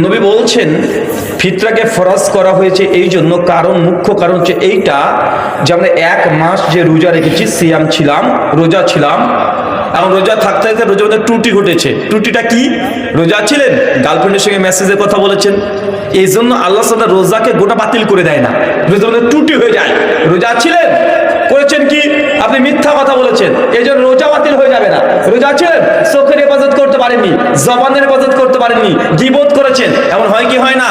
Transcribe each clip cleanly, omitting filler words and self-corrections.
নবী বলছেন ফিতরাকে ফরজ করা হয়েছে এই জন্য, কারণ মুখ্য কারণ হচ্ছে এইটা যে আমরা 1 মাস যে রোজা রেখেছি, সিয়াম ছিলাম, রোজা ছিলাম, এখন রোজা থাকতে থাকতে রোজার মধ্যে ত্রুটি ঘটেছে। ত্রুটিটা কি? রোজা ছিলেন, গার্লফ্রেন্ডের সঙ্গে মেসেজের কথা বলেছেন, এই জন্য আল্লাহ সাল্লাল্লাহু আলাইহি ওয়াসাল্লাম রোজাকে গোটা বাতিল করে দেয় না, রোজার মধ্যে ত্রুটি হয়ে যায়। রোজা ছিলেন, করেছেন কি আপনি মিথ্যা কথা বলেছেন, এই জন্য রোজা বাতিল হয়ে যাবে না। রোজা ছিলেন, চোখের হেফাজত করতে পারেননি, জবানের হেফাজত করতে পারেননি, গীবত করেছেন, এমন হয় কি হয় না?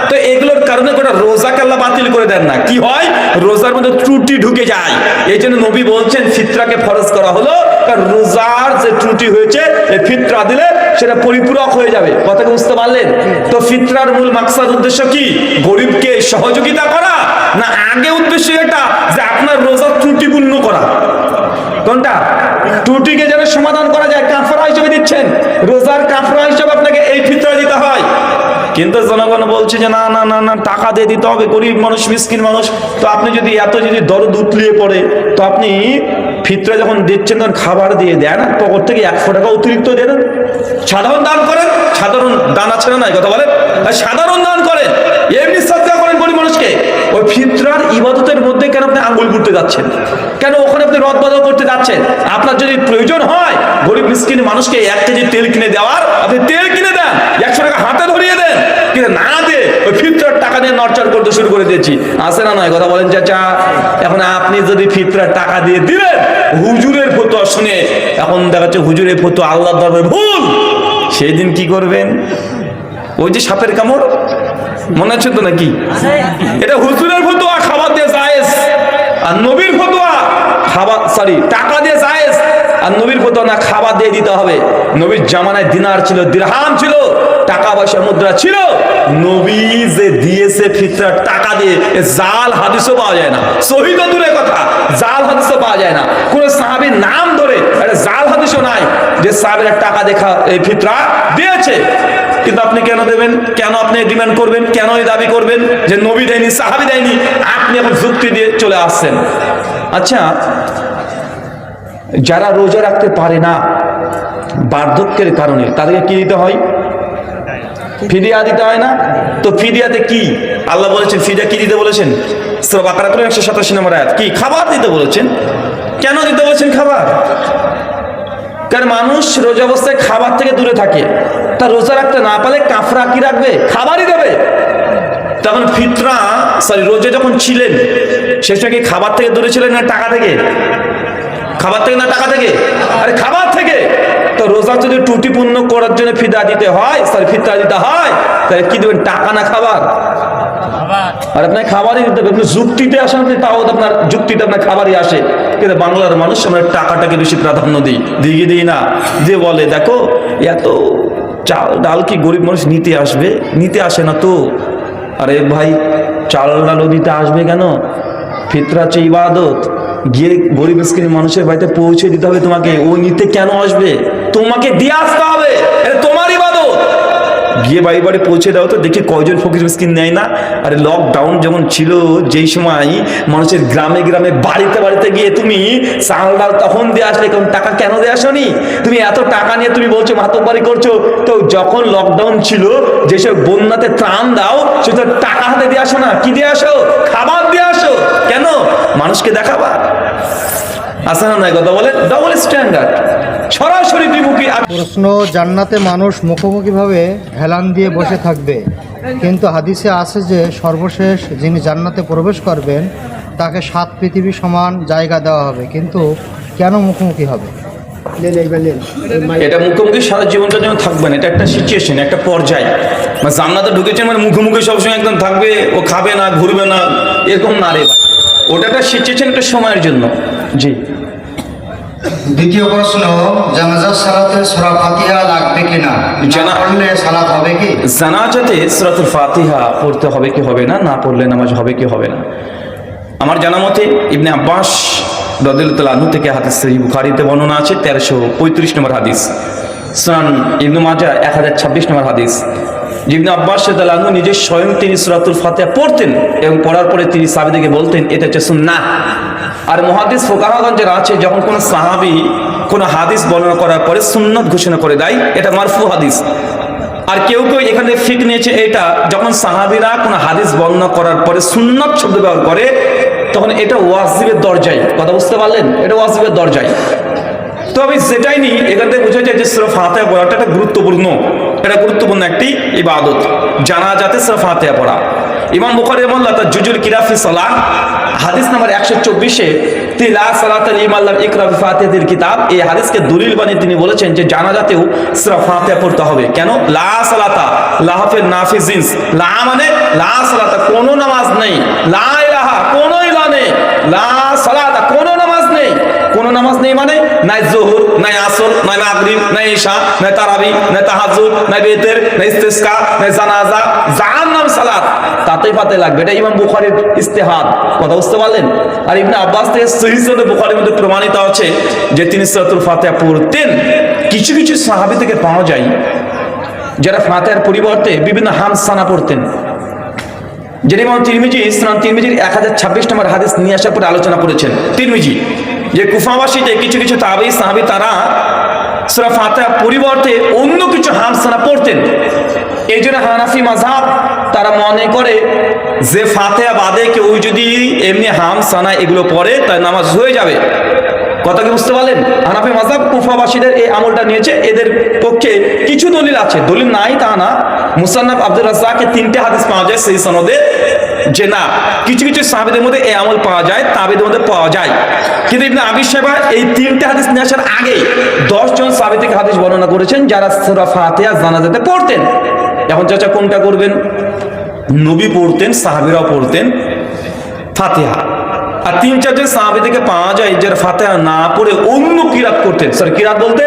তো এগুলোর কারণে গোটা রোজাকে আল্লাহ বাতিল করে দেন না। কি হয়? রোজার মধ্যে ত্রুটি ঢুকে যায়। এই জন্য নবী বলছেন ফিতরাকে ফরজ করা হলো, কারণ রোজার যে ত্রুটি হয়েছে এই ফিতরা দিলে সেটা পরিপূরক হয়ে যাবে। কথাকে বুঝতে পারলেন? তো ফিতরার মূল মাকসাদ উদ্দেশ্য কি? গরিবকে সহযোগিতা করা, না আগে উদ্দেশ্য এটা যে আপনার রোজার ত্রুটিপূর্ণ করা? কোনটা? ত্রুটিকে যেন সমাধান করা যায়, কাফারা হিসেবে দিচ্ছেন, রোজার কাফারা হিসেবে আপনাকে এই ফিতরা দিতে হয়। কিন্তু জনগণ বলছে যে না না না না, টাকা দিয়ে দিতে হবে, গরিব মানুষ, মিসকিন মানুষ। তো আপনি যদি যদি দরদ উতলিয়ে পড়ে, তো আপনি ফিতরা যখন দিচ্ছেন তখন খাবার দিয়ে দেন, পকেট থেকে 100 টাকা অতিরিক্ত দেন, সাধারণ দান করেন। সাধারণ দান আছে না, কথা বলেন, সাধারণ দান করেন, এমনি সাদকা করেন গরিব মানুষকে। ওই ফিতরার ইবাদতের মধ্যে কেন আপনি আঙ্গুল ঘুরতে যাচ্ছেন? কেন ওখানে আপনি রদ বদল করতে যাচ্ছেন? আপনার যদি প্রয়োজন হয় গরিব মিসকিন মানুষকে 1 কেজি তেল কিনে দেওয়ার, আপনি তেল কিনে দেন, 100 টাকা হাতে ধরিয়ে দেন। কিন্তু না দিয়ে ওই ফিতরার টাকা দিয়ে নড়চড় করতে শুরু করে দিয়েছি, আছে না নয়? কথা বলেন চাচা। এখন আপনি যদি ফিতরার টাকা দিয়ে দিলেন, হুজুরের ফতোয়া শুনে, এখন দেখা যাচ্ছে হুজুরের ফতোয়া আল্লাহর দরবারে ভুল, সেই দিন কি করবেন? ওই যে সাপের কামড়, মনে আছে তো নাকি? এটা হুজুরের ফতোয়া খাবার দিয়ে জায়েজ, আর নবীর ফতোয়া খাবার টাকা দিয়ে জায়েজ, আর নবীর ফতোয়া না খাবার দিয়ে দিতে হবে। নবীর জামানায় দিনার ছিল, দিরহাম ছিল, টাকা পয়সা মুদ্রা ছিল। নবী যে দিয়েছে ফিতরার টাকা দিয়ে, জাল হাদিসও পাওয়া যায় না। সহিহ তো দূরের কথা, জাল হাদিসও পাওয়া যায় না। কোন সাহাবীর নাম ধরে একটা জাল হাদিসও নাই যে সাহাবীরা টাকা দেখা এই ফিতরা দিয়েছে। কিন্তু আপনি কেন দেবেন? কেন আপনি ডিমান্ড করবেন? কেন এই দাবি করবেন যে নবী দেয়নি, সাহাবী দেয়নি? আপনি এখন যুক্তি দিয়ে চলে আসছেন। আচ্ছা, যারা রোজা রাখতে পারে না বার্ধক্যের কারণে, তাদেরকে কি দিতে হয়? ফিদিয়া দিতে হয় না? তো ফিদিয়াতে কি আল্লাহ বলেছেন? ফিদিয়া কি দিতে বলেছেন? সূরা বাকারা 187 নম্বর আয়াত। কি? খাবার দিতে বলেছেন। কেন দিতে বলেছেন খাবার? কারণ মানুষ রোজা অবস্থায় খাবার থেকে দূরে থাকে, তা রোজা রাখতে না পারলে কাফরা কি রাখবে? খাবারই দেবে। তখন ফিতরা রোজা যখন ছিলেন সে সময় কি খাবার থেকে দূরে ছিলেন না টাকা থেকে? খাবার থেকে না টাকা থেকে? আরে খাবার থেকে। তো রোজা যদি ত্রুটিপূর্ণ করার জন্য ফিদা দিতে হয়, ফিতরা দিতে হয়, তাহলে কি দেবেন? টাকা না খাবার? আর আপনার খাবারই দিতে হবে। আপনি যুক্তিতে আসেন, আপনি তাও আপনার যুক্তিতে আপনার খাবারই আসে। কিন্তু বাংলার মানুষ আমরা টাকাটাকে বেশি প্রাধান্য দিই না, দিয়ে বলে দেখো এত চাল ডাল কি গরিব মানুষ নিতে আসবে? নিতে আসে না তো। আরে ভাই, চাল ডালও দিতে আসবে কেন? ফিতরা হচ্ছে ইবাদত, গিয়ে গরিব মিসকিন মানুষের বাড়িতে পৌঁছে দিতে হবে তোমাকে। ও নিতে কেন আসবে? তোমাকে দিয়ে আসতে হবে, এটা তোমার ইবাদত। গিয়ে বাড়ি বাড়ি পৌঁছে দাও তো দেখি কয়জন ফকির মিসকিন নেয় না। আরে লকডাউন যখন ছিল, যেই সময় মানুষের গ্রামে গ্রামে বাড়িতে বাড়িতে গিয়ে তুমি চাল ডাল তখন দিয়ে আসলে, কারণ টাকা কেন দিয়ে আসনি? তুমি এত টাকা নিয়ে তুমি বলছো মাতব্বরি করছো। তো যখন লকডাউন ছিল, যেসব বন্যাতে ত্রাণ দাও, সেসব টাকা হাতে দিয়ে আসো না, কি দিয়ে আসো? খাবার দিয়ে আসো। কেন? মানুষকে দেখাবা? আসে না নয়? কথা বলে ডবল স্ট্যান্ডার্ড, সরাসরি দ্বিমুখী। প্রশ্ন, জান্নাতে মানুষ মুখোমুখিভাবে হেলান দিয়ে বসে থাকবে, কিন্তু হাদিসে আছে যে সর্বশেষ যিনি জান্নাতে প্রবেশ করবেন তাকে 7 পৃথিবী সমান জায়গা দেওয়া হবে, কিন্তু কেন মুখোমুখি হবে? এটা মুখোমুখি সারা জীবনটার জন্য থাকবেন, এটা একটা সিচুয়েশন, একটা পর্যায়। মানে জান্নাতে ঢুকেছেন মানে মুখোমুখি সবসময় একদম থাকবে, ও খাবে না, ঘুরবে না, এরকম না রে ভাই। ওটা একটা সিচুয়েশন, একটা সময়ের জন্য। জি। দ্বিতীয় প্রশ্ন, জানাজার সালাতে সূরা ফাতিহা লাগবে কিনা? না পড়লে সালাত হবে কি? জানাজাতে সূরাতুল ফাতিহা পড়তে হবে কি হবে না, না পড়লে নামাজ হবে কি হবে না? আমার জানা মতে ইবনে আব্বাস রাদিয়াল্লাহু তাআলা আনহু থেকে হাদিস সহিহ বুখারীতে বর্ণনা আছে 1335 নম্বর হাদিস, সুনান ইবনে মাজাহ 1026 নম্বর হাদিস। ইবনে আব্বাস রাদিয়াল্লাহু আনহু নিজে স্বয়ং তিনি সূরাতুল ফাতিহা পড়তেন এবং পড়ার পরে তিনি সাহাবীদেরকে বলতেন এটা হচ্ছে সুন্নাহ। আর মুহাদ্দিস ফুকাহাগণ যারা আছে, যখন কোনো সাহাবী কোনো হাদিস বর্ণনা করার পরে সুন্নাত ঘোষণা করে দেয়, এটা মারফু হাদিস। আর কেউ কেউ এখানে ফিক নিয়েছে এটা, যখন সাহাবীরা কোনো হাদিস বর্ণনা করার পরে সুন্নাত শব্দ ব্যবহার করে তখন এটা ওয়াজিবের দরজায়, কথা বুঝতে পারলেন, এটা ওয়াজিবের দরজায়। তো আমি যেটাই নিই এখান থেকে বোঝা যায় যে সূরা ফাতিহা পড়াটা একটা গুরুত্বপূর্ণ, এটা গুরুত্বপূর্ণ একটি ইবাদত, জানাজাতে সূরা ফাতিহা পড়া। ইমাম বুখারী রাহিমাহুল্লাহ তার জুজুল কিরাফি সালাহ হাদিস নাম্বার 124-এ লা সালাতা লিমান লাম ইকরা বিফাতিহাতিল কিতাব, এই হাদিসকে দলিল বানিয়ে তিনি বলেছেন যে জানাজাতেও সূরা ফাতিহা পড়তে হবে। কেন? লা সালাতা, লাহাফের নাফি জিন্স, লা মানে লা সালাতা কোনো নামাজ নেই, লা ইলাহা কোনো ইলাহ নেই, লা সালাতা কোনো নামাজ নেই। কোনো নামাজ নেই মানে নাই জোহর, নাই আসর, নাই মাগরিব, নাই ইশা, নাই তারাবি, নাই তাহাজ্জুদ, নাই বেতের, নাই ইস্তিসকা, নাই জানাজা, যার নাম সালাত তাতেই ফাতিহা লাগবে। এটা ইমাম বুখারীর ইস্তেহাদ, কথা বুঝতে পারলেন। আর ইবনে আব্বাস থেকে সহিহ সনদে বুখারীর মধ্যে প্রমাণিত আছে যে তিনি সূরাতুল ফাতিহা পড়তেন। কিছু কিছু সাহাবী থেকে পাওয়া যায় যারা ফাতিহার পরিবর্তে বিভিন্ন হামসানা পড়তেন। যেটা ইমাম তিরমিজি সুনান তিরমিজির 1026 নম্বর হাদিস নিয়ে আসার পরে আলোচনা করেছেন তিরমিজি, যে কুফাবাসীতে কিছু কিছু তাবেঈ সাহাবী তারা সূরা ফাতিহা পরিবর্তে অন্য কিছু হামসানা পড়তেন। এই জন্য হানাফি মাযহাব তারা মনে করে যে ফাতিহা বাদে কেউ যদি এমনি হামসানা এগুলো পড়ে তার নামাজ হয়ে যাবে। কথা কি বুঝতে পারলেন? হানাফি মাযহাব কুফাবাসীদের এই আমলটা নিয়েছে, এদের পক্ষে কিছু দলিল আছে, দলিল নাই তা না। মুসান্নাফ আব্দুর রাজ্জাকের 3টে হাদিস পাওয়া যায় সেই সনদে যে না কিছু কিছু সাহাবীদের মধ্যে এই আমল পাওয়া যায়, তাবেঈদের মধ্যে পাওয়া যায়। কিন্তু ইবনে আবি শাইবা এই 3টে হাদিস নিয়ে আসার আগে 10 জন সাহাবী থেকে হাদিস বর্ণনা করেছেন যারা সূরা ফাতিহা জানাজাতে পড়তেন। এখন চাচা কোনটা করবেন? নবী পড়তেন, সাহাবীরাও পড়তেন ফাতিহা, আর 3-4 জন সাহাবী থেকে পাওয়া যায় যারা ফাতিহা না পড়ে অন্য কিরাত করতেন। স্যার কিরাত বলতে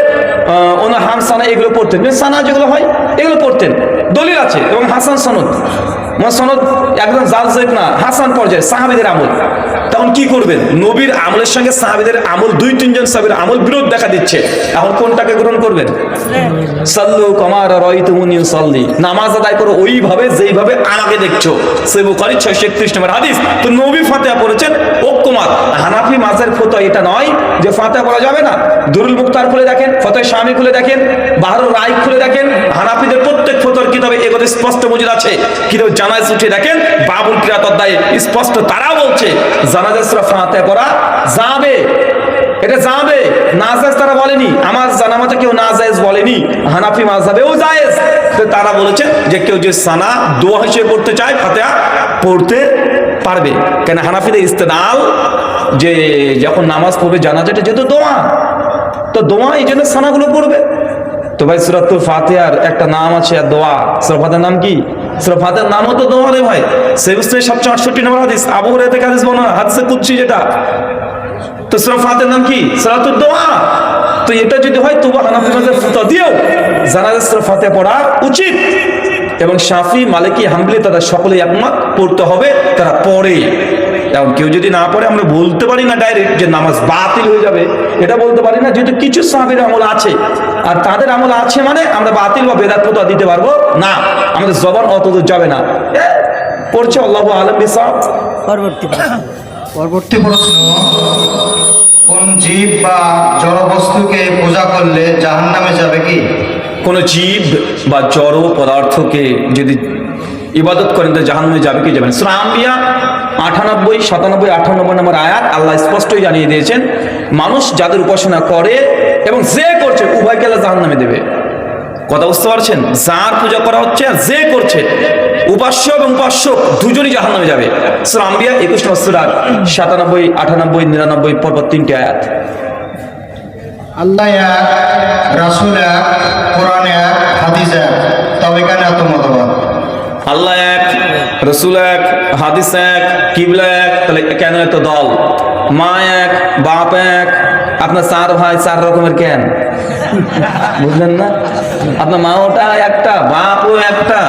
অন্য হামসানা এগুলো পড়তেন, সানা যেগুলো হয় এগুলো পড়তেন। দলিল আছে এবং হাসান সনদ, সনদ একদম জালজেক না, হাসান পর্যায়ে সাহাবীদের আমল। তখন কি করবেন? নবীর আমলের সঙ্গে সাহাবীদের আমল, 2-3 জন সাহাবীর আমল বিরোধ দেখা দিচ্ছে। এখন কোনটাকে গ্রহণ করবেন? সাল্লু কামা রাআইতুমুনি উসাল্লি, নামাজ আদায় করো ওইভাবে যেইভাবে আমাকে দেখছো। সহিহ বুখারী 631 নম্বর হাদিস। তো নবী ফাতিহা পড়েছেন ঐক্যমত। হানাফি মাযহাবের ফতোয়া এটা নয় যে ফাতিহা পড়া যাবে না। দুরুল মুখতার খুলে দেখেন, ফতোয়া শামী খুলে দেখেন, বাহরুর রাই খুলে দেখেন, হানাফিদের প্রত্যেক ফতোয়ার কিতাবে এগুলো স্পষ্ট মজুদ আছে। কিতাব জানাজ উঠে দেখেন বাবুল কিরাত অধ্যায়ে স্পষ্ট তারা বলছে জানাজা সূরা ফাতিহা পড়া যাবে, এটা যাবে। নাজায়েজ তারা বলেনি, আমার জানা মতে কেউ নাজায়েজ বলেনি, হানাফি মাযহাবেও জায়েজ। তো তারা বলেছে যে কেউ যে সানা দোয়া হিসেবে পড়তে চায় ফাতিহা পড়তে পারবে। কেন? হানাফিদের ইস্তেদলাল যে যখন নামাজ পড়বে জানাজাটা যেহেতু দোয়া, তো দোয়া এই জন্য সানাগুলো পড়বে। তো ভাই সূরাতুল ফাতিহার একটা নাম আছে আর দোয়া। সূরা ফাতিহার নাম কি? সূরা ফাতিহার নামও তো দোয়া রে ভাই। সহিহ মুসলিম 768 নম্বর হাদিস, আবু হুরায়রা থেকে হাদিস বর্ণনা, হাদিসে কুদসি যেটা। তো সূরা ফাতিহার নাম কি? সূরাতুদ দোয়া। তো এটা যদি হয় তবু হানাফি মাযহাব ফতোয়া দিয়েও জানাজা সূরা ফাতিহা পড়া উচিত। এবং শাফি, মালিকি, হাম্বলি তারা সকলেই একমত পড়তে হবে, তারা পড়ে। এখন কেউ যদি না পড়ে আমরা বলতে পারি না ডাইরেক্ট যে নামাজ বাতিল হয়ে যাবে, এটা বলতে পারি না, যেহেতু কিছু সাহাবীর আমল আছে আর তাদের আমল আছে মানে আমরা বাতিল বা বেদাত ফতোয়া দিতে পারবো না, আমাদের জবান অতদূর যাবে না। পড়ছে আল্লাহু আ'লাম বিসাওয়াব। পরবর্তী প্রশ্ন, কোন জীব বা জড় বস্তুকে পূজা করলে জাহান্নামে যাবে কি? কোন জীব বা জড় পদার্থকে যদি ইবাদত করেন তো জাহান্নামে যাবে কি যাবে না? সূরা আম্বিয়া 98, 97, 98 নম্বর আয়াত আল্লাহ স্পষ্টই জানিয়ে দিয়েছেন মানুষ যাদের উপাসনা করে এবং যে করছে উভয়কে আল্লাহ জাহান্নামে দেবে। কথা বুঝতে পারছেন? যার পূজা করা হচ্ছে আর যে করছে, উপাস্য এবং উপাস্যক দুজনই জাহান্নামে যাবে। সূরা আম্বিয়া 21 নম্বর সূরা 97, 98, 99 পরপর 3টে আয়াত। আল্লাহ এক, রাসূল এক, কোরআন এক, হাদিস এক, তবে কেন এত মতবাদ? আল্লাহ এক, রসুল এক, হাদিস এক, কিবলা এক, তাহলে কেন এত দল? মা এক, বাপ এক, আপনার 4 ভাই 4 রকমের কেন? বুঝলেন না? আপনার মাওটা একটা, বাপও একটা,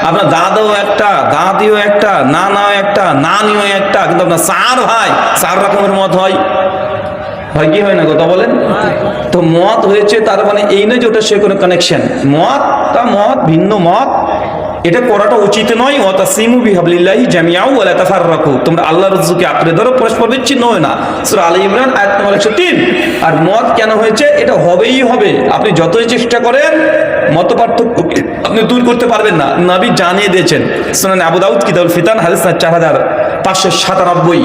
আপনার দাদাও একটা, দাদিও একটা, নানাও একটা, নানিও একটা, কিন্তু আপনার 4 ভাই 4 রকমের মত হয়। হয় কি হয় না? কথা বলেন তো। মত হয়েছে তার মানে এই নয় যে ওটা সে কোনো কানেকশন। মত তা মত, ভিন্ন মত এটা করাটা উচিত নয়। ওয়াতাসিমু বিহাবলিল্লাহি জামিআউ ওয়া লা তাফাররাকু, তোমরা আল্লাহর রজ্জুকে আঁকড়ে ধরো, পরস্পর বিচ্ছিন্ন হয় না। সূরা আলে ইমরান আয়াত নম্বর 103। আর মত কেন হয়েছে? এটা হবেই হবে, আপনি যতই চেষ্টা করেন মত পার্থক্য আপনি দূর করতে পারবেন না। নবী জানিয়ে দিয়েছেন সুনান আবু দাউদ কিতাবুল ফিতান হাদিস 4597,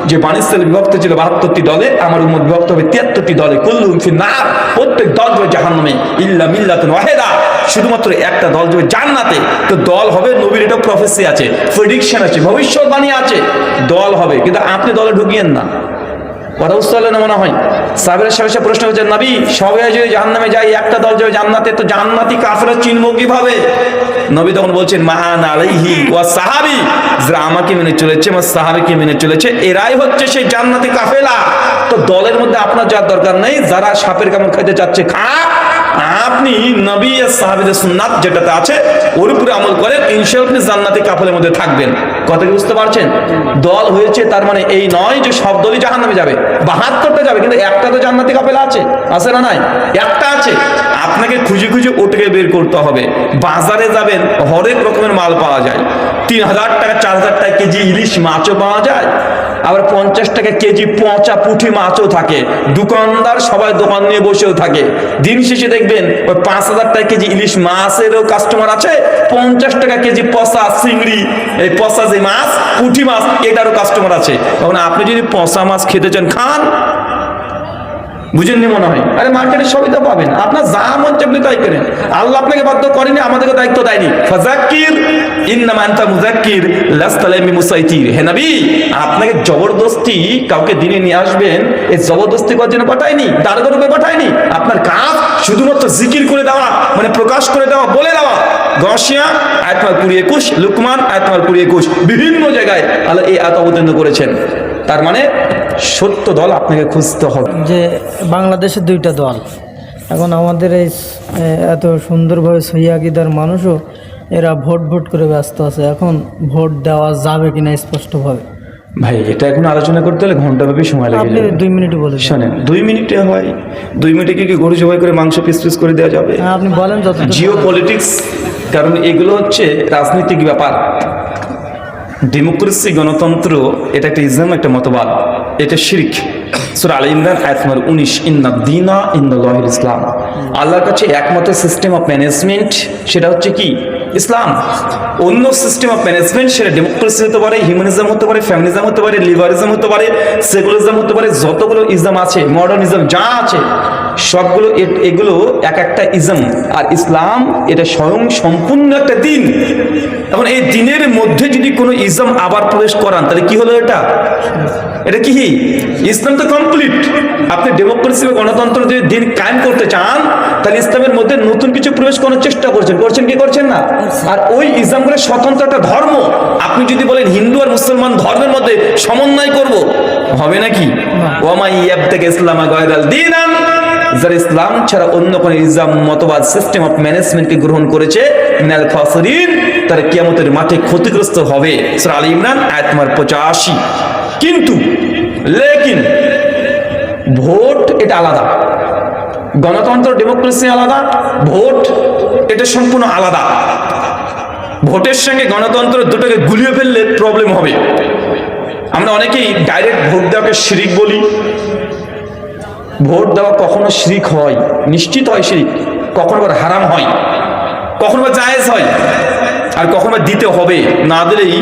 যে বনী ইসরাইল বিভক্ত ছিল 72টি দলে, আমার উম্মত বিভক্ত হবে 73টি দলে। কুল্লুহুম ফিন্নার, প্রত্যেক দল যাবে জাহান্নামে ইল্লা মিল্লাতুন ওয়াহিদা, শুধুমাত্র একটা দল যাবে জান্নাতে। তো দল হবে, নবীর এটা প্রফেসি আছে, প্রেডিকশন আছে, ভবিষ্যৎবাণী আছে, দল হবে, কিন্তু আপনি দলে ঢুকিয়েন না। কথা বুঝতে পারলেন না মনে হয়? সাহাবীরা সবাই প্রশ্ন করছে, নবী সবাই যদি জাহান্নামে যায়, একটা দল যাবে জান্নাতে, তো জান্নাতি কাফেররা চিনবো কিভাবে? নবী তখন বলছেন মা আনা আলাইহি ওয়া সাহাবী, যারা আমাকে মেনে চলেছে, আমার সাহাবীকে মেনে চলেছে, এরাই হচ্ছে সেই জান্নাতি কাফেলা। তো দলের মধ্যে আপনার যাওয়ার দরকার নেই, যারা সাপের কামড় খাইতে চাচ্ছে খাক, আপনি নবী আর সাহাবীদের সুন্নাত যেটাতে আছে ওর উপরে আমল করেন, ইনশাআল্লাহ আপনি জান্নাতি কাফেলার মধ্যে থাকবেন। কথা কি বুঝতে পারছেন? দল হয়েছে তার মানে এই নয় যে সব দলই জাহান্নামে যাবে, 72টা যাবে, কিন্তু একটা তো জান্নাতি কাফেলা আছে, আছে না নাই? একটা আছে, আপনাকে খুঁজে খুঁজে ওটাকে বের করতে হবে। বাজারে যাবেন, হরেক রকমের মাল পাওয়া যায়, 3000 টাকা 4000 টাকা কেজি ইলিশ মাছও পাওয়া যায়, আবার 50 টাকা কেজি পচা পুঁটি মাছও থাকে। দোকানদার সবাই দোকান নিয়ে বসেও থাকে। দিন শেষে দেখবেন ওই 5000 টাকা কেজি ইলিশ মাছেরও কাস্টমার আছে, 50 টাকা কেজি পচা চিংড়ি, এই পচা যে মাছ পুঁটি মাছ, এটারও কাস্টমার আছে। তখন আপনি যদি পচা মাছ খেতে চান খান, বুঝেননি মনে হয়? আরে মার্কেটে সবই তো পাবেন, আপনার যা মন চাইবে তাই করেন। আল্লাহ আপনাকে বাধ্য করেনি, আমাদেরকে দায়িত্ব দেয়নি। ফাযাক্কির ইন্নামা আনতা মুযাক্কির লাস্তা আলাইহিম মুসাইতির। হে নবী, আপনাকে জবরদস্তি কাউকে দিনে নিয়ে আসবেন, এই জবরদস্তি করার জন্য পাঠায়নি, দারগা রূপে পাঠায়নি। আপনার কাজ শুধুমাত্র জিকির করে দেওয়া, মানে প্রকাশ করে দেওয়া, বলে দেওয়া। গসিয়া আয়াত নম্বর 20-21, লুকমান আয়াত নম্বর 20-21, বিভিন্ন জায়গায় আল্লাহ এই আয়াত অবতীর্ণ করেছেন। তার মানে সত্য দল আপনাকে খুঁজতে হবে। যে বাংলাদেশে দুইটা দল, এখন আমাদের এই এত সুন্দরভাবে সহিহ আকীদার মানুষও এরা ভোট করে ব্যস্ত আছে। এখন ভোট দেওয়া যাবে কিনা স্পষ্টভাবে? ভাই এটা এখন আলোচনা করতে হলে ঘন্টাব্যাপী সময় লাগে। আপনি 2 মিনিটে বলে শোনেন, 2 মিনিটে হয়? 2 মিনিটে কি গরু জবাই করে মাংস পিস পিস করে দেওয়া যাবে? আপনি বলেন যত। জিও পলিটিক্স, কারণ এগুলো হচ্ছে রাজনৈতিক ব্যাপার। ডেমোক্রেসি, গণতন্ত্র, এটা একটা ইসলাম, একটা মতবাদ, এটা শিরক। সূরা আলে ইমরান আয়াত নম্বর 19, ইন্নাদ-দীনা ইনদাল্লাহিল ইসলাম। আল্লাহর কাছে একমাত্র সিস্টেম অফ ম্যানেজমেন্ট সেটা হচ্ছে কি? ইসলাম। অন্য সিস্টেম অফ ম্যানেজমেন্ট সেটা ডেমোক্রেসি হতে পারে, হিউম্যানিজম হতে পারে, ফ্যামিলিজম হতে পারে, লিবারিজম হতে পারে, সেকুলারিজম হতে পারে, যতগুলো ইসলাম আছে, মডার্নিজম যা আছে সবগুলো, এগুলো এক একটা ইসম। আর ইসলাম এটা স্বয়ং সম্পূর্ণ একটা দিন। এখন এই দিনের মধ্যে যদি কোনো ইসম আবার প্রবেশ করান, তাহলে কি হলো? এটা কি? ইসলাম তো কমপ্লিট। আপনি ডেমোক্রেসি বা গণতন্ত্র যদি দিন কায়েম করতে চান, তাহলে ইসলামের মধ্যে নতুন কিছু প্রবেশ করার চেষ্টা করছেন কি করছেন না? আর ওই ইসলামের স্বতন্ত্র একটা ধর্ম। আপনি যদি বলেন হিন্দু আর মুসলমান ধর্মের মধ্যে সমন্বয় করব, হবে নাকি? ওয়া ইয়াবতাগি ইসলামা গায়রাল দীনান, যারা ইসলাম ছাড়া অন্য কোন ইসলাম মতবাদ সিস্টেম অফ ম্যানেজমেন্টকে গ্রহণ করেছে, মিনাল খাসিরিন, তারা কিয়ামতের মাঠে ক্ষতিগ্রস্ত হবে। সূরা আলে ইমরান আয়াত নম্বর 85। কিন্তু লেকিন ভোট এটা আলাদা, গণতন্ত্র ডেমোক্রেসি আলাদা, ভোট এটা সম্পূর্ণ আলাদা। ভোটের সঙ্গে গণতন্ত্র দুটোকে গুলিয়ে ফেললে প্রবলেম হবে। আমরা অনেকেই ডাইরেক্ট ভোট দেওয়াকে শিরক বলি। ভোট দেওয়া কখনো শিরক হয়, নিশ্চিত হয় শিরক, কখনো বা হারাম হয়, কখনো বা জায়েজ হয়, আর কখনো বা দিতে হবে, না দিলেই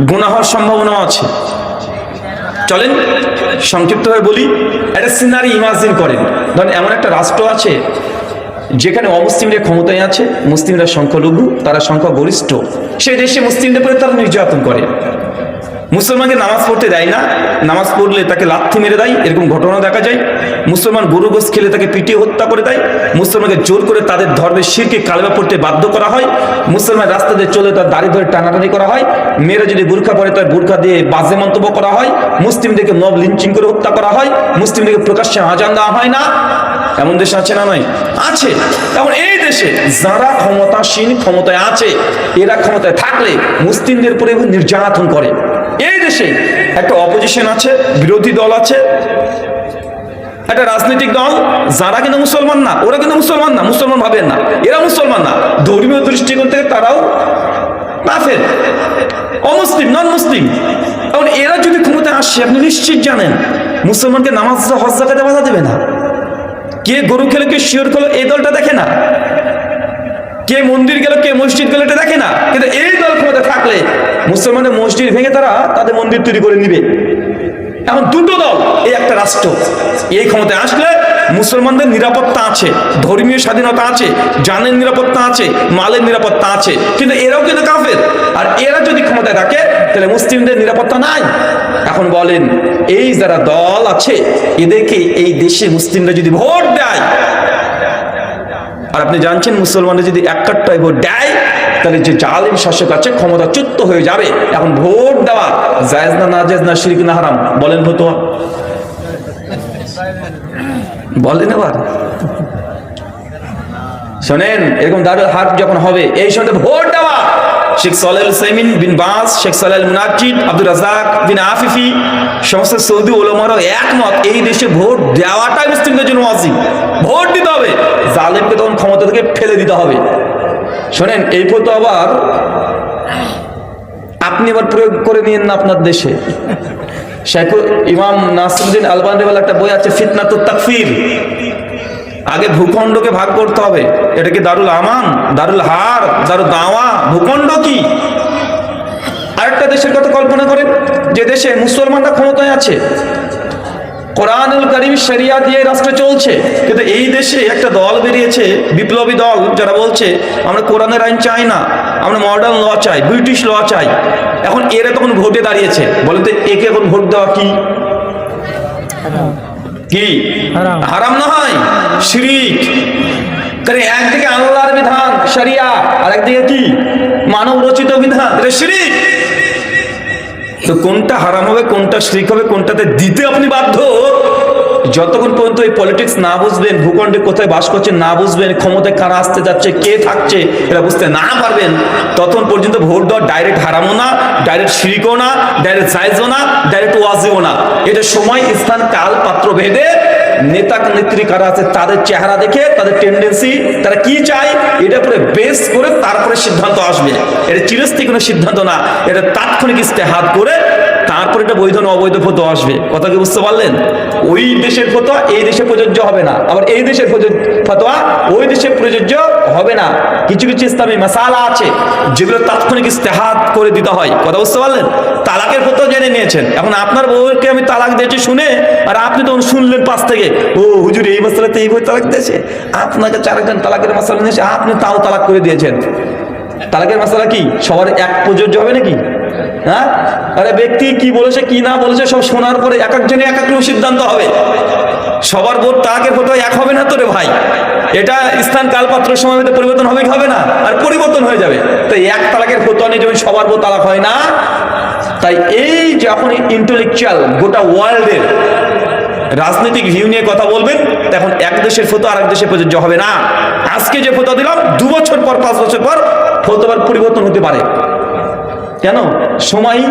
গুনাহ হওয়ার সম্ভাবনা আছে। চলেন সংক্ষিপ্তভাবে বলি। একটা সিনারি ইমাজিন করেন, ধরেন এমন একটা রাষ্ট্র আছে যেখানে অমুসলিমরা ক্ষমতায় আছে, মুসলিমরা সংখ্যালঘু, তারা সংখ্যাগরিষ্ঠ। সেই দেশে মুসলিমদের উপরে তারা নির্যাতন করে। মুসলমানকে নামাজ পড়তে দেয় না, নামাজ পড়লে তাকে লাথি মেরে দেয়, এরকম ঘটনা দেখা যায়। মুসলমান গরু গোশত খেলে তাকে পিটিয়ে হত্যা করে দেয়। মুসলমানকে জোর করে তাদের ধর্মের শিরকে কালেমা পড়তে বাধ্য করা হয়। মুসলমান রাস্তা দিয়ে চলে তার দাড়ি ধরে টানাটানি করা হয়। মেয়েরা যদি বুরখা পরে তার বুরখা দিয়ে বাজে মন্তব্য করা হয়। মুসলিমদেরকে মব লিঞ্চিং করে হত্যা করা হয়। মুসলিমদেরকে প্রকাশ্যে আজান দেওয়া হয় না। এমন দেশ আছে না? নয়, আছে। এখন এই দেশে যারা ক্ষমতাসীন, ক্ষমতায় আছে, এরা ক্ষমতায় থাকলে মুসলিমদের উপরে নির্যাতন করে। এই দেশে একটা অপোজিশন আছে, বিরোধী দল আছে, একটা রাজনৈতিক দল, যারা কিন্তু মুসলমান না, ওরা কিন্তু মুসলমান না, মুসলমান ভাবেন না, এরা মুসলমান না, ধর্মীয় দৃষ্টিকোণ থেকে তারাও কাফের, অমুসলিম, নন মুসলিম। এখন এরা যদি ক্ষমতায় আসে, আপনি নিশ্চিত জানেন মুসলমানকে নামাজ হজ যাকাতে বাধা দেবে না। কে গরু খেলো, কে শিওর খেলো, এই দলটা দেখে না। কে মন্দির গেল, কে মসজিদ গেল, এটা দেখে না। কিন্তু এই দল ক্ষমতায় থাকলে মুসলমানের মসজিদ ভেঙে তারা তাদের মন্দির তৈরি করে নিবে। এখন দুটো দল, এই একটা রাষ্ট্র, এই ক্ষমতায় আসলে মুসলমানদের নিরাপত্তা আছে, ধর্মীয় স্বাধীনতা আছে, জানের নিরাপত্তা আছে, মালের নিরাপত্তা আছে, কিন্তু এরাও কিন্তু কাফের। আর এরা যদি ক্ষমতায় থাকে তাহলে মুসলিমদের নিরাপত্তা নাই। এখন বলেন, এই যারা দল আছে এদেরকে এই দেশে মুসলিমরা যদি ভোট দেয়, আর আপনি জানছেন মুসলমানরা যদি এক কাট্টায় ভোট দেয় তাহলে যে জালিম শাসক আছে ক্ষমতাচ্যুত হয়ে যাবে। এখন ভোট দেওয়া জায়েজ না নাজেজ না শিরক না হারাম? বলেন ফতোয়া, বলেন। এবার শোনেন, এরকম দারুল হার্ব যখন হবে এই সময় ভোট দেওয়া, শেখ সালেহ সাইমিন বিন বাস, শেখ সালেহ মুনাজ্জিদ, আব্দুর রাজ্জাক বিন আফিফি, সমস্ত সৌদি ওলামারাও একমত, এই দেশে ভোট দেওয়াটাই মুসলিমদের জন্য ওয়াজিব। ভোট দিতে হবে, জালেমকে তখন ক্ষমতা থেকে ফেলে দিতে হবে। শোনেন, এই ফতোয়া আবার আপনি আবার প্রয়োগ করে নিয়েন না আপনার দেশে। শেখ ইমাম নাসিরুদ্দিন আলবানী বলে একটা বই আছে, ফিতনাতুত তাকফির। আগে ভূখণ্ডকে ভাগ করতে হবে, এটা কি দারুল আমান, দারুল হার, দারুল দাওয়া, ভূখণ্ড কি? আরেকটা দেশের কথা কল্পনা করেন, যে দেশে মুসলমানরা ক্ষমতায় আছে, কোরআনুল কারীম শরিয়া দিয়ে রাষ্ট্র চলছে, কিন্তু এই দেশে একটা দল বেরিয়েছে, বিপ্লবী দল, যারা বলছে আমরা কোরআনের আইন চাই না, আমরা মডার্ন ল চাই, ব্রিটিশ ল চাই। এখন এরা তখন ভোটে দাঁড়িয়েছে, বলেন তো একে এখন ভোট দেওয়া কি? কি হারাম না হয়? শিরিক। কারণ একদিকে আল্লাহর বিধান শরিয়া, আর একদিকে কি মানব রচিত বিধান, এটা শিরিক। তো কোনটা হারাম হবে, কোনটা শিরিক হবে, কোনটাতে দিতে আপনি বাধ্য। যতক্ষণ পর্যন্ত এই পলিটিক্স না বুঝবেন, ভূখণ্ডে কোথায় বাস করছেন না বুঝবেন, ক্ষমতায় কারা আসতে যাচ্ছে, কে থাকছে এটা বুঝতে না পারবেন, ততক্ষণ পর্যন্ত ভোট দেওয়া ডাইরেক্ট হারামও না, ডাইরেক্ট শিরিকও না, ডাইরেক্ট জায়েজও না, ডাইরেক্ট ওয়াজিবও না। এটা সময়, স্থান, কাল, পাত্র ভেদে নেতা নেত্রী কারা আছে তাদের চেহারা দেখে, তাদের টেন্ডেন্সি, তারা কি চায়, এটা পুরো বেস করে তারপরে সিদ্ধান্ত আসবে। এটা চিরস্থায়ী কোনো সিদ্ধান্ত না, এটা তাৎক্ষণিক ইস্তেহাদ করে তারপর এটা বৈধ না অবৈধ ফতোয়া আসবে। কথা কি বুঝতে পারলেন? ওই দেশের ফতোয়া এই দেশে প্রযোজ্য হবে না, আবার এই দেশের ফতোয়া ওই দেশে প্রযোজ্য হবে না। কিছু কিছু ইসলামী মাসালা আছে যেগুলো তাৎক্ষণিক ইস্তেহাদ করে দিতে হয়। কথা বুঝতে পারলেন? তালাকের ফতোয়া জেনে নিয়েছেন, এখন আপনার বউকে আমি তালাক দিয়েছি শুনে, আর আপনি তখন শুনলেন পাশ থেকে, ও হুজুর এই মাসালাতে এই বই তালাক দিয়েছে, আপনাকে চারজন তালাকের মাসালা নিয়েছে, আপনি তাও তালাক করে দিয়েছেন। তালাকের মাসালা কি সবার এক প্রযোজ্য হবে নাকি? হ্যাঁ, আরে ব্যক্তি কি বলেছে কি না বলেছে সব শোনার পরে এক একজনে এক এক রকম সিদ্ধান্ত হবে। সবার বোধ তালাকের ফতোয়া এক হবে না তো রে ভাই। এটা স্থান কাল পাত্র সময় মধ্যে পরিবর্তন হবে কি হবে না? আর পরিবর্তন হয়ে যাবে। তো এক তালাকের ফতোয়া নিয়ে যেমন সবার বোধ তালাক হয় না, তাই এই যখন ইন্টেলেকচুয়াল গোটা ওয়ার্ল্ডের রাজনৈতিক ভিউ নিয়ে কথা বলবেন, তখন এক দেশের ফতোয়া আরেক দেশে প্রযোজ্য হবে না। আজকে যে ফতোয়া দিলাম 2 বছর পর 5 বছর পর ফতোয়ার পরিবর্তন হতে পারে। কেন? সময়,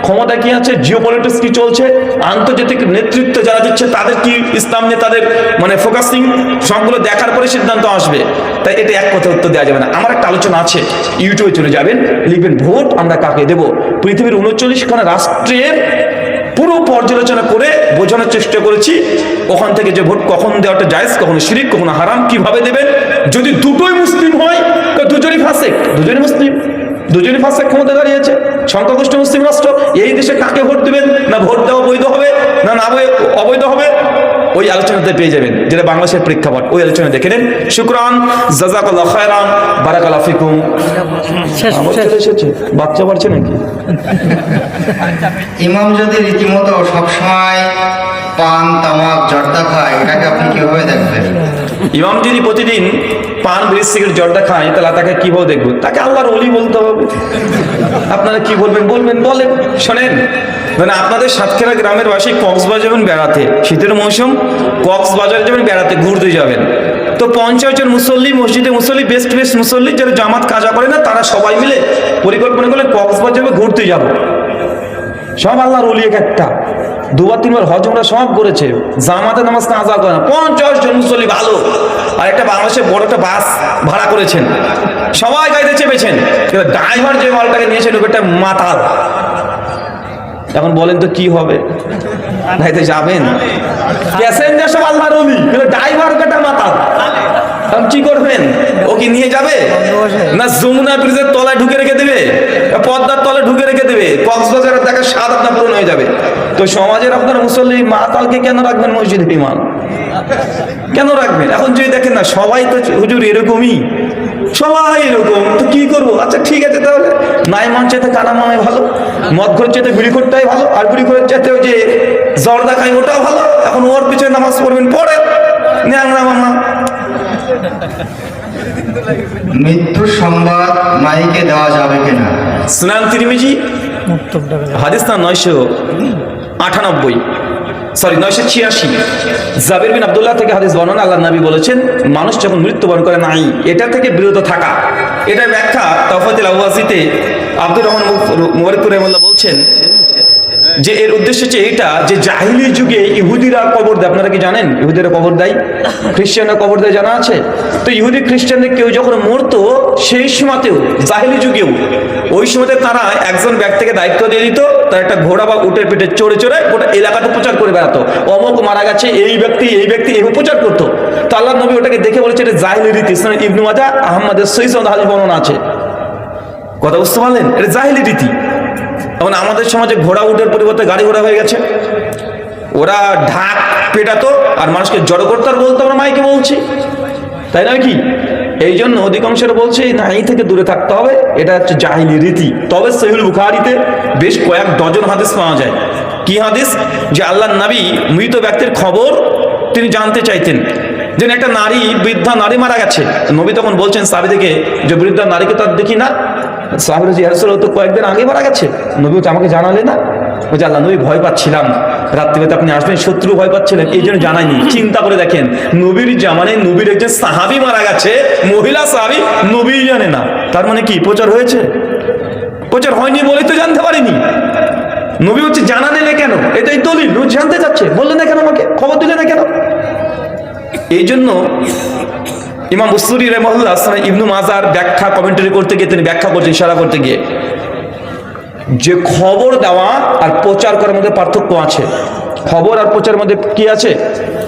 ক্ষমতা কি আছে, জিওপলিটিক্স কি চলছে, আন্তর্জাতিক নেতৃত্ব যারা দিচ্ছে তাদের কি ইসলাম নিয়ে তাদের মানে ফোকাসিং, সবগুলো দেখার পরে সিদ্ধান্ত আসবে। তাই এটা এক কথা উত্তর দেওয়া যাবে না। আমার একটা আলোচনা আছে, ইউটিউবে চলে যাবেন, লিখবেন ভোট আমরা কাকে দেব। পৃথিবীর 39খানা রাষ্ট্রের পুরো পর্যালোচনা করে বোঝানোর চেষ্টা করেছি ওখান থেকে যে ভোট কখন দেওয়াটা জায়েজ, কখনো শিরিক, কখনো হারাম, কিভাবে দেবেন। যদি দুটোই মুসলিম হয়, দুজনই ফাসেক, দুজনই মুসলিম, দুজনই ফাসেক ক্ষমতা দাঁড়িয়েছে, সংখ্যাগরিষ্ঠ মুসলিম রাষ্ট্র, এই দেশে কাকে ভোট দিবেন, না ভোট দেওয়া বৈধ হবে না না অবৈধ হবে, ওই আলোচনাতে পেয়ে যাবেন, যেটা বাংলাদেশের প্রেক্ষাপট। ওই আলোচনা দেখে নেন। শুকরান, জাযাকাল্লাহু খায়রান, বারাকাল্লাহু ফিকুম। এসেছে বাচ্চা বাড়ছে নাকি? ইমাম যদি রীতিমতো সবসময় পান, তামাক, জর্দা খায়, এটাকে আপনি কিভাবে দেখবেন? ইমাম যদি প্রতিদিন পান, বিড়ি, সিগারেট, জর্দা খায়, তাহলে তাকে কিভাবে দেখবেন? তাকে আল্লাহর ওলি বলতে হবে। আপনারা কি বলবেন বলবেন, বলেন। শোনেন, মানে আপনাদের সাতক্ষীরা গ্রামের বাসী কক্সবাজার যাবেন বেড়াতে, শীতের মৌসুম, কক্সবাজার যাবেন বেড়াতে, ঘুরতে যাবেন, তো 50 জন মুসল্লি, মসজিদে মুসল্লি, বেস্ট মুসল্লি যারা জামাত কাজা করে না, তারা সবাই মিলে পরিকল্পনা করলে কক্সবাজার যাবে, ঘুরতে যাব। সব আল্লাহর ওলি এক একটা। দুবার তিনবার হজ উমরা সব করেছে, জামাতে নামাজ কাজা করে না, 50 জন মুসল্লি ভালো, আর একটা বাংলাদেশে বড় একটা বাস ভাড়া করেছেন, সবাই গাড়িতে চেপেছেন, ড্রাইভার যে মালটাকে নিয়েছেন ওটা মাতাল। এখন বলেন তো কি হবে? গাড়িতে যাবেন, প্যাসেঞ্জার সব আল্লাহর ওলি, ড্রাইভার ওটা মাতাল, এখন কি করবেন? ও কি নিয়ে যাবে না যমুনা ব্রিজের তলায় ঢুকে রেখে দেবে, পদ্মার তলায় ঢুকে রেখে দেবে, কক্সবাজারের দেখা স্বাদ আপনার পূরণ হয়ে যাবে। তো সমাজের আপনার মুসল্লি মাতালকে কেন রাখবেন মসজিদে ইমাম? কেন রাখবেন? এখন যদি দেখেন না সবাই তো হুজুর এরকমই, সবাই এরকম, তো কি করবো? আচ্ছা ঠিক আছে, তাহলে নাই মান চাইতে কানা মামাই ভালো, মদ ঘর চাইতে বিড়ি খোরটাই ভালো, আর বিড়ি খোরের চাইতে ওই যে জর্দা খাই ওটাও ভালো। এখন ওর পিছনে নামাজ পড়বেন, পড়ে ন্যাংরা মামা। মৃত্যুর সংবাদ মাইকে দেওয়া যাবে কিনা? সুনান তিরমিজি হাদিস না 998, সরি 986, জাবির বিন আব্দুল্লাহ থেকে হাদিস বর্ণনা, আল্লাহ নবী বলেছেন মানুষ যখন মৃত্যুবরণ করে নাই এটা থেকে বিরত থাকা। এটার ব্যাখ্যা তাওফাতুল আওয়াজিতে আব্দুর রহমান মুবারক রহিমাহুল্লাহ বলছেন যে এর উদ্দেশ্য হচ্ছে এটা যে জাহিলি যুগে ইহুদিরা কবর দেয়, আপনারা কি জানেন ইহুদিরা কবর দেয়, খ্রিস্টানরা কবর দেয়, জানা আছে? তো ইহুদি খ্রিস্টানদের কেউ যখন মরতো সেই সময়তেও জাহিলি যুগেও ওই সময়তে তারা একজন ব্যক্তিকে দায়িত্ব দিয়ে দিত, তার একটা ঘোড়া বা উটের পিঠে চড়ে চড়ে গোটা এলাকাতে প্রচার করে বেড়াতো, অমুক মারা গেছে, এই ব্যক্তি এইভাবে প্রচার করতো। তো আল্লাহ নবী ওটাকে দেখে বলেছে এটা জাহিলি রীতি। ইবনে মাজাহ আহমদের সহিহ হাদিস বর্ণনা আছে। কথা বুঝতে পারলেন? এটা জাহিলি রীতি। এখন আমাদের সমাজে ঘোড়া উটের পরিবর্তে গাড়ি ঘোড়া হয়ে গেছে, ওরা ঢাক পেটাতো আর মানুষকে জড়ো করতো আর বলতো আমরা মাইকে বলছি, তাই নয় কি? এই জন্য অধিকাংশের বলছে না, এই থেকে দূরে থাকতে হবে, এটা হচ্ছে জাহিলি রীতি। তবে সহিহুল বুখারীতে বেশ কয়েক ডজন হাদিস পাওয়া যায়। কি হাদিস? যে আল্লাহর নবী মৃত ব্যক্তির খবর তিনি জানতে চাইতেন, যে একটা নারী, বৃদ্ধা নারী মারা গেছে। নবী তখন বলছেন সাহাবীদেরকে যে বৃদ্ধা নারীকে তার দেখি না। সাহাবীরা যে রাসূল তো কয়েকদিন আগে মারা গেছে, নবী বলছে আমাকে জানালে না? বলছে আল্লাহ নবী ভয় পাচ্ছিলাম, রাত্রিবেলা আপনি আসবেন, শত্রু ভয় পাচ্ছিলেন, এই জন্য জানাইনি। চিন্তা করে দেখেন, নবীর জামানে নবীর একজন সাহাবী মারা গেছে, মহিলা সাহাবী, নবী জানে না, তার মানে কি প্রচার হয়েছে? প্রচার হয়নি বলেই তো জানতে পারিনি। নবী হচ্ছে জানা নিলে কেন? এটাই দলিল, জানতে চাচ্ছে, বললেন না কেন, আমাকে খবর দিলে না কেন? এই জন্য ইমাম বুসরি রাহিমাহুল্লাহ ইবনু মাজার ব্যাখ্যা কমেন্টারি করতে গিয়ে তিনি ব্যাখ্যা করছেন, ইশারা করতে গিয়ে, যে খবর দেওয়া আর প্রচার করার মধ্যে পার্থক্য আছে। খবর আর প্রচারের মধ্যে কি আছে?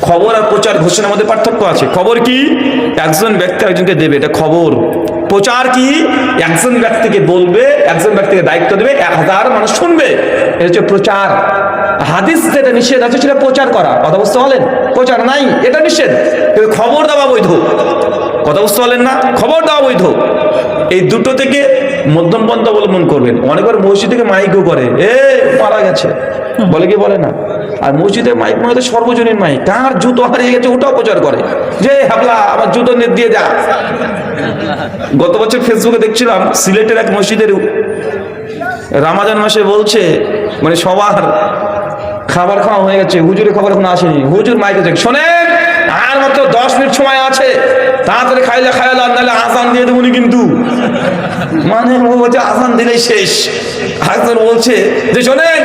খবর আর প্রচার ঘোষণার মধ্যে পার্থক্য আছে। খবর কি? একজন ব্যক্তি একজনকে দেবে, এটা খবর। প্রচার কি? একজন ব্যক্তিকে বলবে, একজন ব্যক্তিকে দায়িত্ব দেবে, 1000 মানুষ শুনবে, এটা হচ্ছে প্রচার। হাদিস যেটা নিষেধ আছে সেটা প্রচার করা। কথা বুঝতে পারলেন? প্রচার নাই, এটা নিষেধ, কিন্তু খবর দেওয়া বৈধ। কথা বুঝতে পারলেন না? খবর দেওয়া বৈধ। এই দুটো থেকে মধ্যম পন্থা অবলম্বন করবেন। অনেকবার মসজিদ থেকে মাইকও করে, মারা গেছে বলে, কি বলে না? আর মসজিদের মাইক মানে তো সর্বজনীন মাইক, কার জুতো হারিয়ে গেছে ওটাও প্রচার করে, যে হাবলা আমার জুতো দিয়ে যা। গত বছর ফেসবুকে দেখছিলাম সিলেটের এক মসজিদের রামাজান মাসে বলছে, মানে সবার খাবার খাওয়া হয়ে গেছে, হুজুরের খবর এখন আসেনি, হুজুর মাইকে যাক, শোনেন আর মাত্র 10 মিনিট সময় আছে, তাড়াতাড়ি খাইলে খাইলাম, নাহলে আজান দিয়ে দেবনি কিন্তু। মানে ও বলছে আজান দিলেই শেষ। একজন বলছে যে শোনেন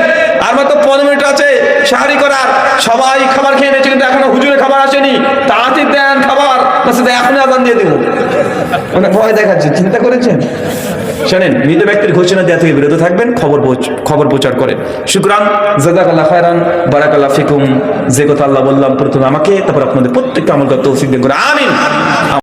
আর মাত্র 15 মিনিট আছে সাহারি করার, সবাই খাবার খেয়ে নিয়েছে কিন্তু এখনো হুজুরের খাবার আসেনি, তাড়াতাড়ি দেন খাবার, এখনই আজান দিয়ে দেবো। মানে ভয় দেখাচ্ছে, চিন্তা করেছেন? শোনেন, মৃত ব্যক্তির ঘোষণা দেওয়া থেকে বিরত থাকবেন, খবর প্রচার করেন। শুকরান, জাযাকাল্লাহ খায়রান, বারাকাল্লাহ ফিকুম। যে কথা আল্লাহ বললাম প্রথমে আমাকে, তারপর আপনাদের প্রত্যেককে আমল করতে তৌফিক দান করুন, আমিন।